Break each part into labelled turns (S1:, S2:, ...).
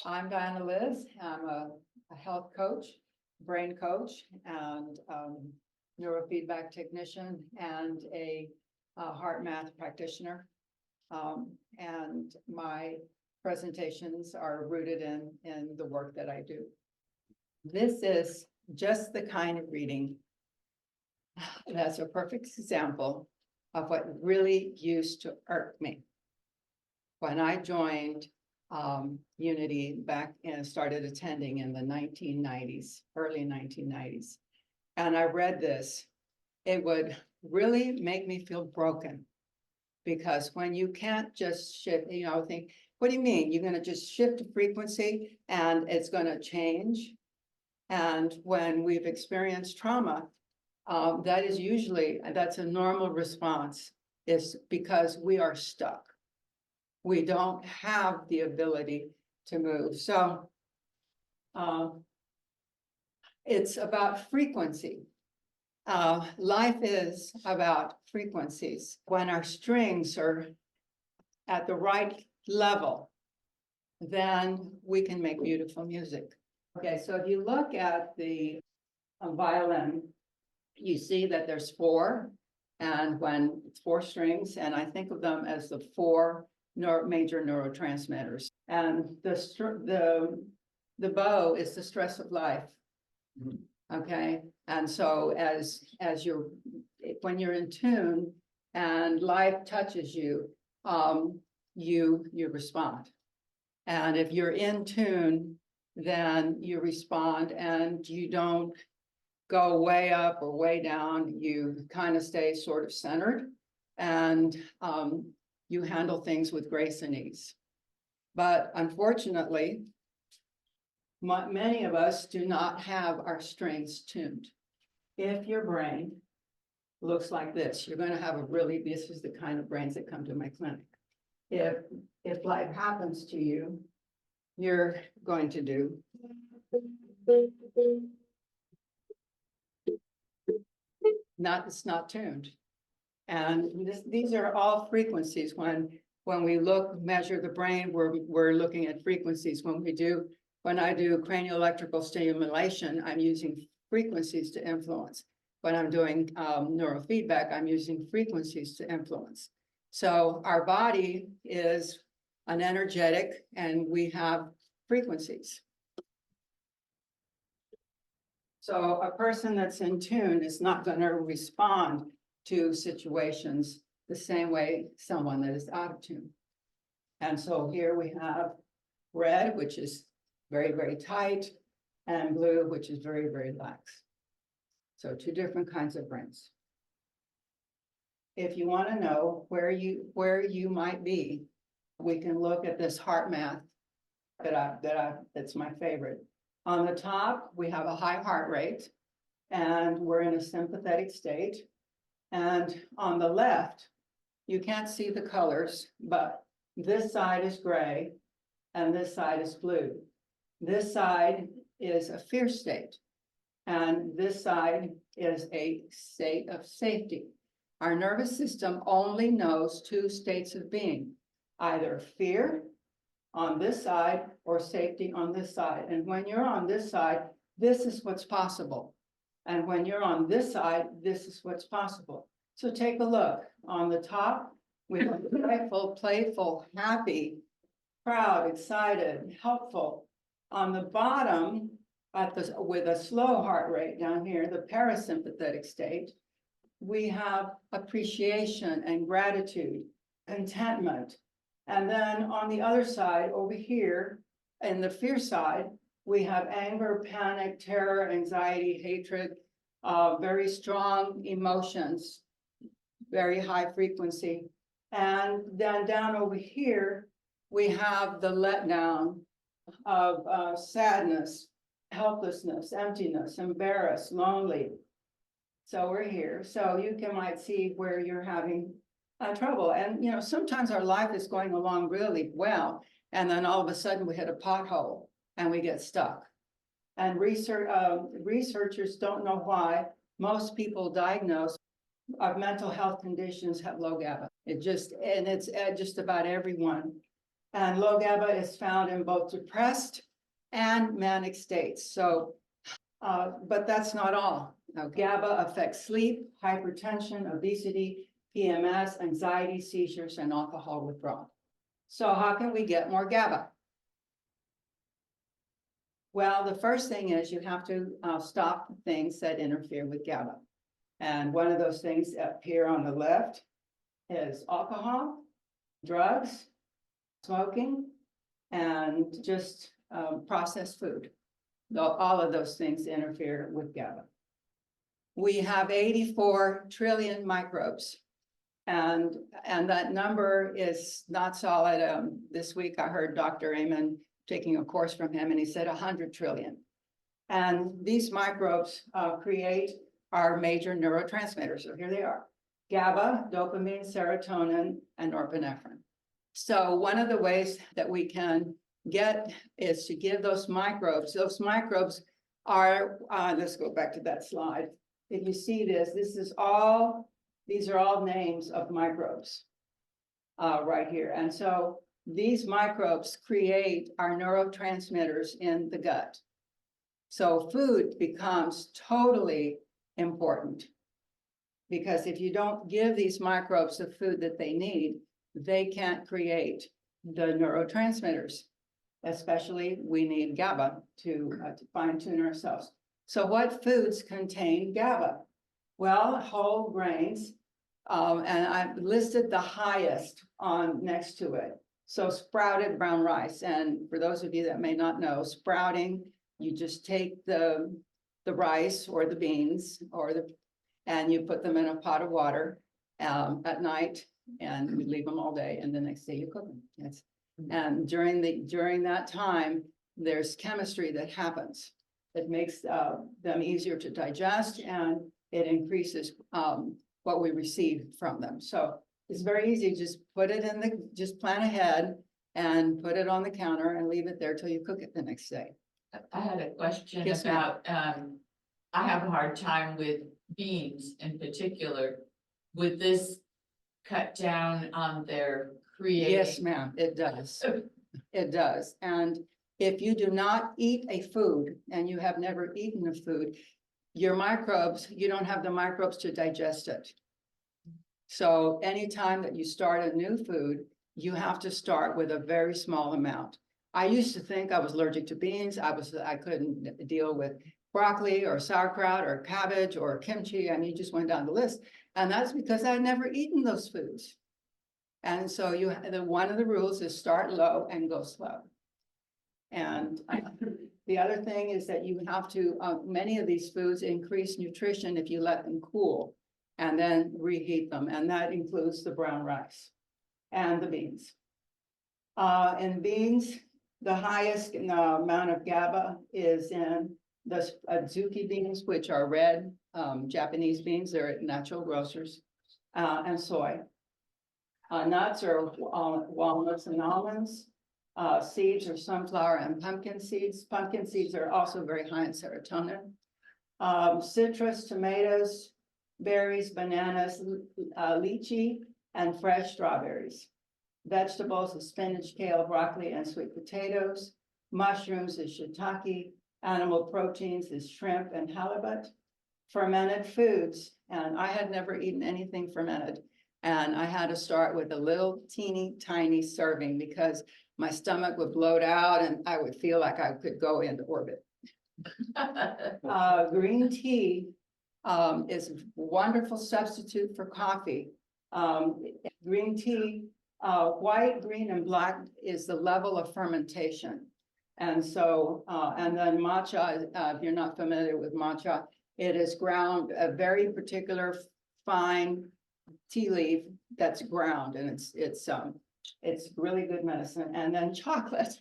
S1: I'm Diana Liz. I'm a health coach, brain coach, and neurofeedback technician, and a heart math practitioner. And my presentations are rooted in the work that I do. This is just the kind of reading that's a perfect example of what really used to irk me. When I joined Unity back and started attending in the 1990s, early 1990s, and I read this, it would really make me feel broken, because when you can't just shift, think, what do you mean? You're going to just shift a frequency and it's going to change? And when we've experienced trauma, that's a normal response, is because we are stuck. We don't have the ability to move. So it's about frequency. Life is about frequencies. When our strings are at the right level, then we can make beautiful music. Okay, so if you look at the violin, you see that there's four, and when it's four strings, and I think of them as the four major neurotransmitters. And the bow is the stress of life. Okay, and so when you're in tune and life touches you, you respond. And if you're in tune, then you respond, and you don't go way up or way down. You kind of stay sort of centered, and you handle things with grace and ease. But unfortunately, many of us do not have our strings tuned. If your brain looks like this, you're going to have this is the kind of brains that come to my clinic. If life happens to you, you're going to do. It's not tuned. And these are all frequencies. When we measure the brain, we're looking at frequencies. When I do cranial electrical stimulation, I'm using frequencies to influence. When I'm doing neurofeedback, I'm using frequencies to influence. So our body is an energetic, and we have frequencies. So a person that's in tune is not going to respond to situations the same way someone that is out of tune. And so here we have red, which is very, very tight, and blue, which is very, very lax. So two different kinds of brains. If you want to know where you might be, we can look at this heart math that's my favorite. On the top, we have a high heart rate, and we're in a sympathetic state. And on the left, you can't see the colors, but this side is gray and this side is blue. This side is a fear state, and this side is a state of safety. Our nervous system only knows two states of being, either fear on this side or safety on this side. And when you're on this side, this is what's possible. And when you're on this side, this is what's possible. So take a look. On the top, we have joyful, playful, happy, proud, excited, helpful. On the bottom, with a slow heart rate down here, the parasympathetic state, we have appreciation and gratitude, contentment. And then on the other side, over here, in the fear side, we have anger, panic, terror, anxiety, hatred, very strong emotions, very high frequency. And then down over here, we have the letdown of sadness, helplessness, emptiness, embarrassed, lonely. So we're here. So you might see where you're having trouble. And, sometimes our life is going along really well, and then all of a sudden we hit a pothole and we get stuck. And researchers don't know why most people diagnosed of mental health conditions have low GABA. It's just about everyone. And low GABA is found in both depressed and manic states. So, but that's not all. Now, GABA affects sleep, hypertension, obesity, PMS, anxiety, seizures, and alcohol withdrawal. So how can we get more GABA? Well, the first thing is you have to stop things that interfere with GABA. And one of those things up here on the left is alcohol, drugs, smoking, and just processed food. All of those things interfere with GABA. We have 84 trillion microbes, and that number is not solid. This week I heard Dr. Amen taking a course from him, and he said 100 trillion. And these microbes create our major neurotransmitters. So here they are: GABA, dopamine, serotonin, and norepinephrine. So one of the ways that we can get is to give those microbes. Those microbes are, let's go back to that slide. If you see this, these are all names of microbes right here. And so these microbes create our neurotransmitters in the gut. So food becomes totally important, because if you don't give these microbes the food that they need, they can't create the neurotransmitters. Especially, we need GABA to fine-tune ourselves. So what foods contain GABA? Well, whole grains, and I've listed the highest on next to it. So sprouted brown rice, and for those of you that may not know, sprouting, you just take the rice or the beans and you put them in a pot of water at night, and you leave them all day, and the next day you cook them. Yes. And during that time, there's chemistry that happens. It makes them easier to digest, and it increases what we receive from them. So it's very easy. Just put it just plan ahead and put it on the counter and leave it there till you cook it the next day.
S2: I had a question
S1: Yes,
S2: about, I have a hard time with beans in particular. Would this cut down on their creating?
S1: Yes, ma'am, it does. It does. And if you do not eat a food and you have never eaten a food, your microbes, you don't have the microbes to digest it. So anytime that you start a new food, you have to start with a very small amount. I used to think I was allergic to beans. I couldn't deal with broccoli or sauerkraut or cabbage or kimchi. I mean, you just went down the list. And that's because I had never eaten those foods. And so one of the rules is start low and go slow. And the other thing is that you have to, many of these foods increase nutrition if you let them cool and then reheat them. And that includes the brown rice and the beans. In beans, the highest amount of GABA is in the azuki beans, which are red Japanese beans. They're at natural grocers, and soy. Nuts are walnuts and almonds. Seeds are sunflower and pumpkin seeds. Pumpkin seeds are also very high in serotonin. Citrus, tomatoes, berries, bananas, lychee, and fresh strawberries. Vegetables is spinach, kale, broccoli, and sweet potatoes. Mushrooms is shiitake. Animal proteins is shrimp and halibut. Fermented foods, and I had never eaten anything fermented. And I had to start with a little teeny tiny serving because my stomach would bloat out and I would feel like I could go into orbit. Green tea is a wonderful substitute for coffee. Green tea, white, green, and black is the level of fermentation. And so, and then matcha, if you're not familiar with matcha, it is ground, a very particular fine tea leaf that's ground, and it's really good medicine. And then chocolate.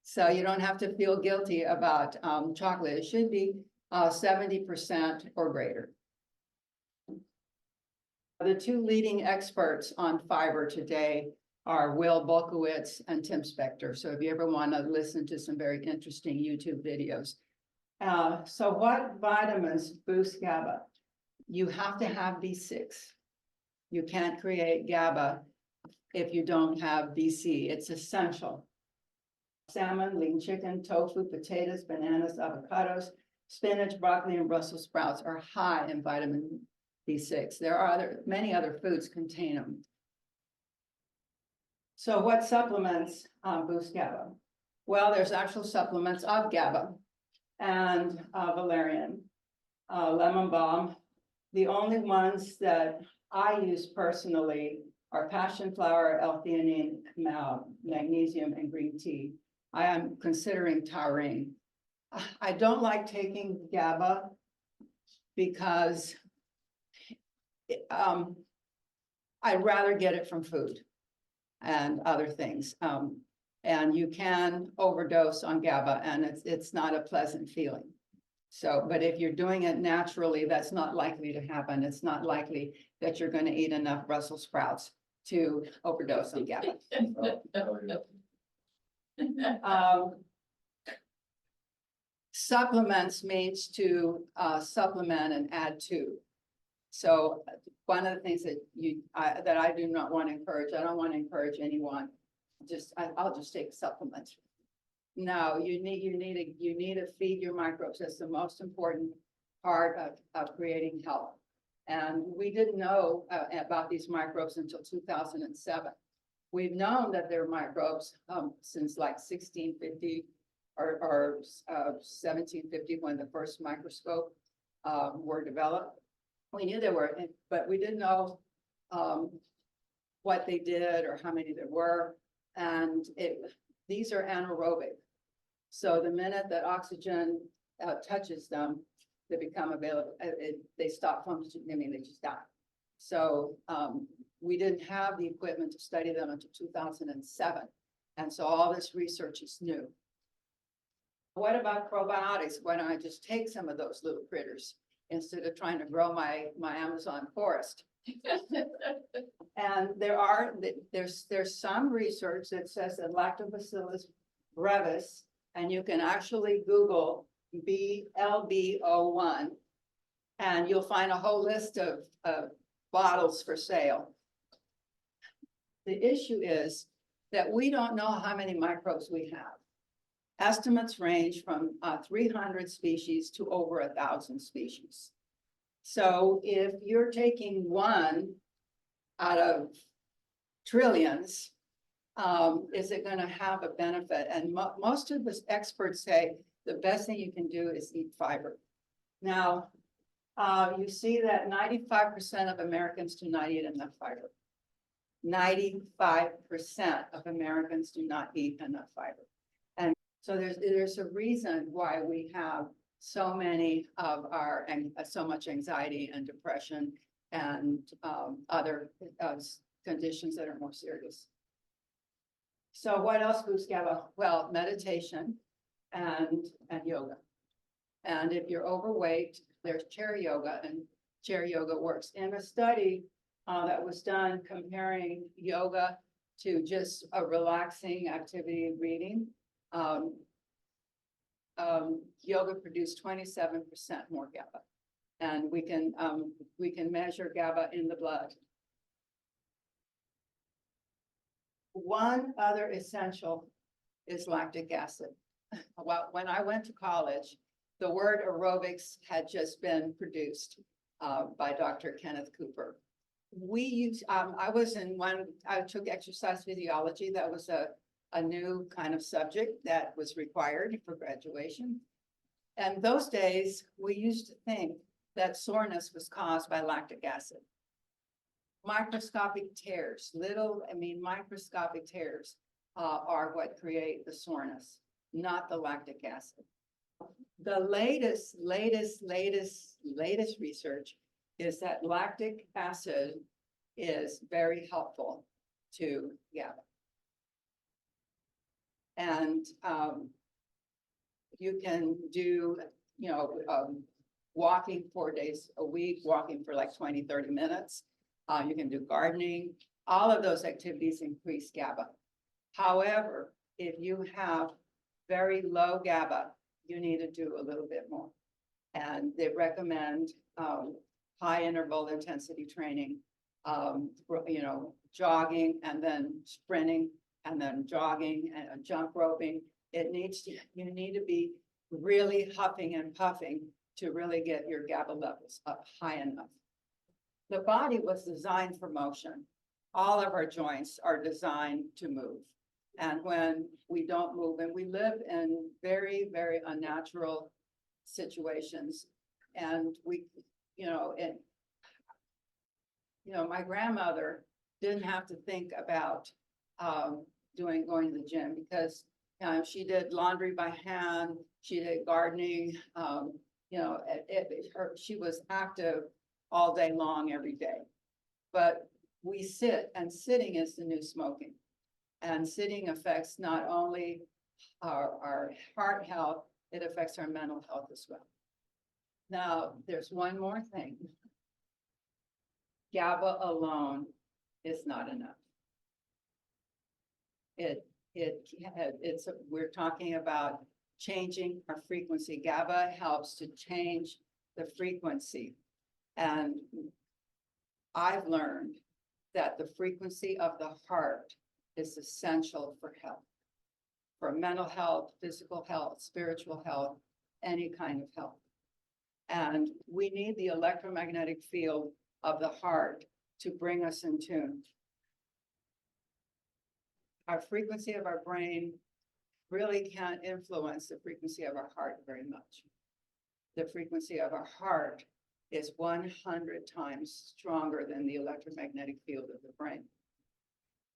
S1: So you don't have to feel guilty about chocolate. It should be 70% or greater. The two leading experts on fiber today are Will Bulkowitz and Tim Spector. So if you ever want to listen to some very interesting YouTube videos. So what vitamins boost GABA? You have to have B6. You can't create GABA if you don't have BC. It's essential. Salmon, lean chicken, tofu, potatoes, bananas, avocados, spinach, broccoli, and Brussels sprouts are high in vitamin B6. There are many other foods contain them. So what supplements boost GABA? Well, there's actual supplements of GABA and valerian, lemon balm. The only ones that I use personally are passion flower, L-theanine, magnesium, and green tea. I am considering taurine. I don't like taking GABA because I'd rather get it from food and other things. And you can overdose on GABA, and it's not a pleasant feeling. So, but if you're doing it naturally, that's not likely to happen. It's not likely that you're going to eat enough Brussels sprouts to overdose on GABA. Supplements means to supplement and add to. So one of the things that I do not want to encourage, I don't want to encourage anyone. I'll just take supplements. No, you need to feed your microbes. That's the most important part of creating health. And we didn't know about these microbes until 2007. We've known that they're microbes since like 1650 or 1750 when the first microscope were developed. We knew there were, but we didn't know what they did or how many there were. And these are anaerobic. So the minute that oxygen touches them, they become available. They stop functioning. I mean, they just die. So we didn't have the equipment to study them until 2007. And so all this research is new. What about probiotics? Why don't I just take some of those little critters instead of trying to grow my Amazon forest? And there's some research that says that Lactobacillus brevis, and you can actually Google BLB01, and you'll find a whole list of bottles for sale. The issue is that we don't know how many microbes we have. Estimates range from 300 species to over 1,000 species. So if you're taking one out of trillions, is it going to have a benefit? And most of the experts say the best thing you can do is eat fiber. Now, you see that 95% of Americans do not eat enough fiber. 95% of Americans do not eat enough fiber. And so there's a reason why we have so many of so much anxiety and depression and other conditions that are more serious. So what else boosts GABA? Well, meditation and yoga. And if you're overweight, there's chair yoga, and chair yoga works. In a study that was done comparing yoga to just a relaxing activity of reading, yoga produced 27% more GABA. And we can measure GABA in the blood. One other essential is lactic acid. Well, when I went to college, the word aerobics had just been produced by Dr. Kenneth Cooper. I took exercise physiology. That was a new kind of subject that was required for graduation. And those days, we used to think that soreness was caused by lactic acid. Microscopic tears, microscopic tears are what create the soreness, not the lactic acid. The latest research is that lactic acid is very helpful to GABA. And you can do, walking 4 days a week, walking for like 20, 30 minutes. You can do gardening. All of those activities increase GABA. However, if you have very low GABA, you need to do a little bit more. And they recommend high interval intensity training you know, jogging and then sprinting and then jogging and jump roping. You need to be really huffing and puffing to really get your GABA levels up high enough. The body was designed for motion. All of our joints are designed to move. And when we don't move, and we live in very, very unnatural situations, and we, you know, my grandmother didn't have to think about going to the gym because she did laundry by hand, she did gardening, you know, she was active all day long, every day. But we sit, and sitting is the new smoking. And sitting affects not only our heart health, it affects our mental health as well. Now, there's one more thing. GABA alone is not enough. We're talking about changing our frequency. GABA helps to change the frequency. And I've learned that the frequency of the heart is essential for health, for mental health, physical health, spiritual health, any kind of health. And we need the electromagnetic field of the heart to bring us in tune. Our frequency of our brain really can't influence the frequency of our heart very much. The frequency of our heart is 100 times stronger than the electromagnetic field of the brain.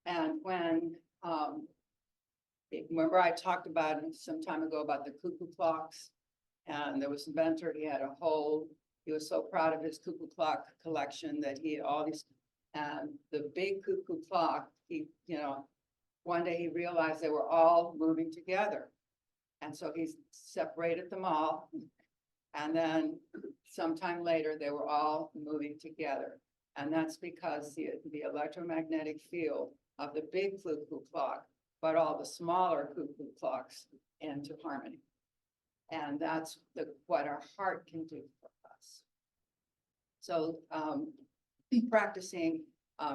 S1: And when, remember I talked about it some time ago about the cuckoo clocks, and there was an inventor, he was so proud of his cuckoo clock collection that he had all these, and the big cuckoo clock, one day he realized they were all moving together. And so he separated them all. And then sometime later, they were all moving together. And that's because the electromagnetic field of the big cuckoo clock brought all the smaller cuckoo clocks into harmony. And that's what our heart can do for us. So practicing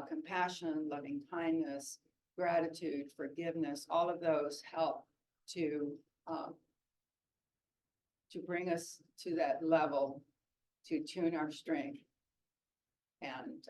S1: compassion, loving kindness, gratitude, forgiveness, all of those help to bring us to that level, to tune our strength and